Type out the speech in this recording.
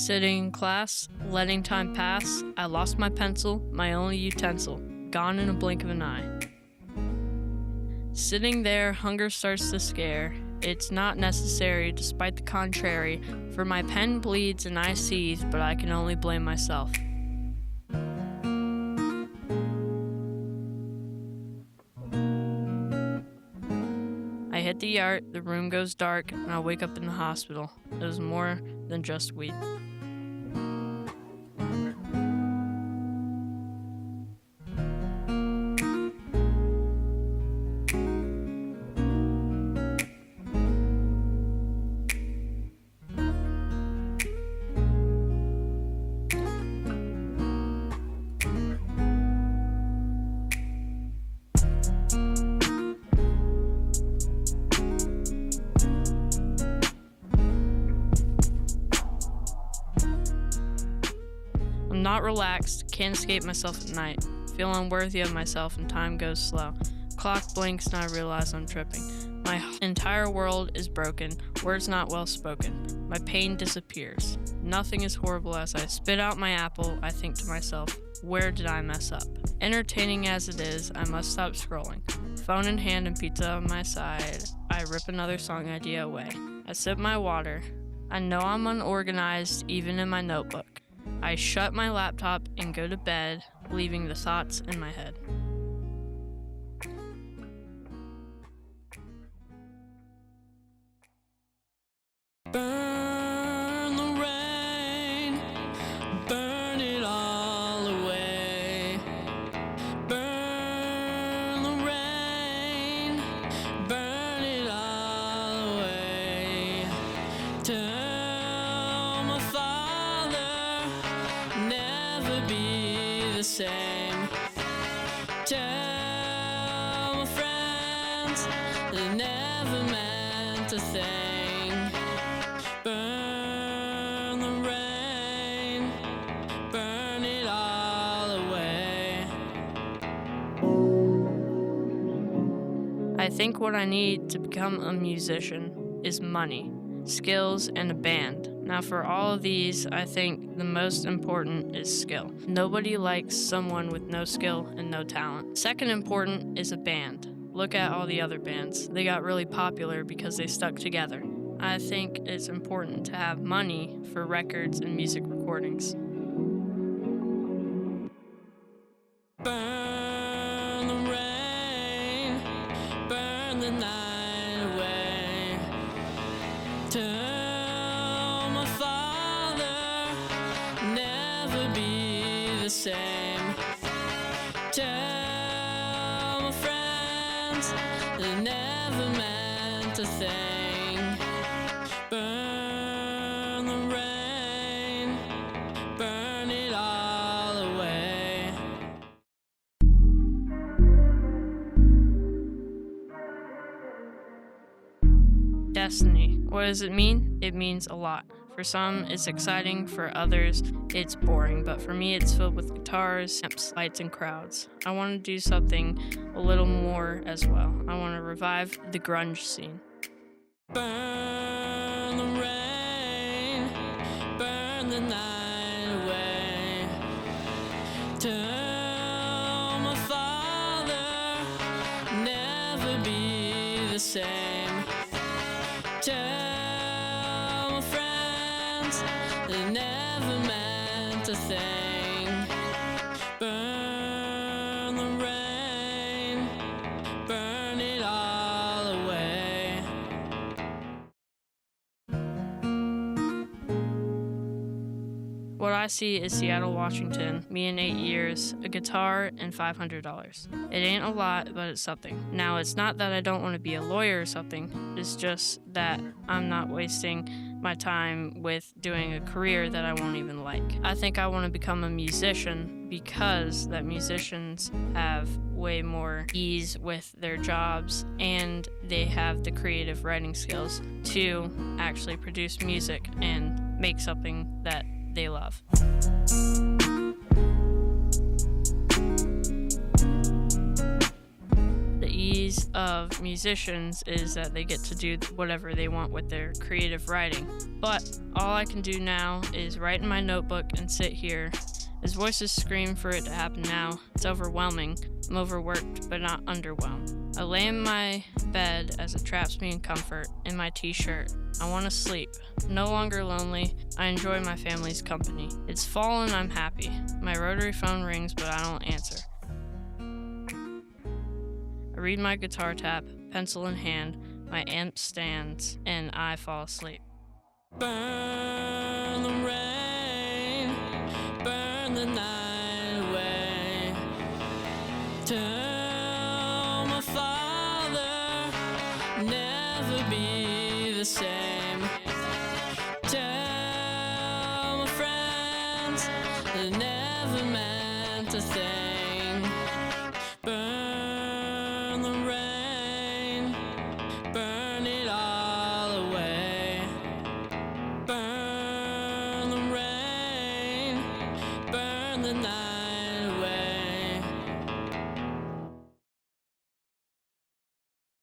Sitting in class, letting time pass, I lost my pencil, my only utensil, gone in a blink of an eye. Sitting there, hunger starts to scare. It's not necessary, despite the contrary, for my pen bleeds and I seethe, but I can only blame myself. I hit the yard, the room goes dark, and I wake up in the hospital. It was more than just weed. I'm not relaxed, can't escape myself at night. Feel unworthy of myself and time goes slow. Clock blinks and I realize I'm tripping. My entire world is broken, words not well spoken. My pain disappears. Nothing is horrible as I spit out my apple. I think to myself, where did I mess up? Entertaining as it is, I must stop scrolling. Phone in hand and pizza on my side, I rip another song idea away. I sip my water. I know I'm unorganized even in my notebook. I shut my laptop and go to bed, leaving the thoughts in my head. Burn the rain, burn it all away. Burn the rain, burn it all away. Tell my father, never be the same. Tell my friends, they never meant a thing. Burn the rain, burn it all away. I think what I need to become a musician is money, skills, and a band. Now for all of these, I think the most important is skill. Nobody likes someone with no skill and no talent. Second important is a band. Look at all the other bands. They got really popular because they stuck together. I think it's important to have money for records and music recordings. Burn the rain, burn the night away. Tell my father, never be the same. Tell my friends, they never meant a thing. Burn the rain, burn it all away. Destiny. What does it mean? It means a lot. For some, it's exciting. For others, it's boring. But for me, it's filled with guitars, amps, lights, and crowds. I want to do something a little more as well. I want to revive the grunge scene. Burn the rain, burn the night away. Tell my father, never be the same. Tell my friends, they never meant a thing. Burn the rain, burn it all away. What I see is Seattle, Washington, me in 8 years, a guitar, and $500. It ain't a lot, but it's something. Now, it's not that I don't want to be a lawyer or something. It's just that I'm not wasting my time with doing a career that I won't even like. I think I want to become a musician because that musicians have way more ease with their jobs and they have the creative writing skills to actually produce music and make something that they love. The ease of musicians is that they get to do whatever they want with their creative writing. But all I can do now is write in my notebook and sit here. As voices scream for it to happen now, it's overwhelming. I'm overworked, but not underwhelmed. I lay in my bed as it traps me in comfort, in my t-shirt. I want to sleep. No longer lonely, I enjoy my family's company. It's fall and I'm happy. My rotary phone rings, but I don't answer. I read my guitar tab, pencil in hand, my amp stands, and I fall asleep. Burn the rain, burn the night away. Tell my father, never be the same. Tell my friends, they never meant a thing. Burn the rain, burn it all away. Burn the rain, burn the night.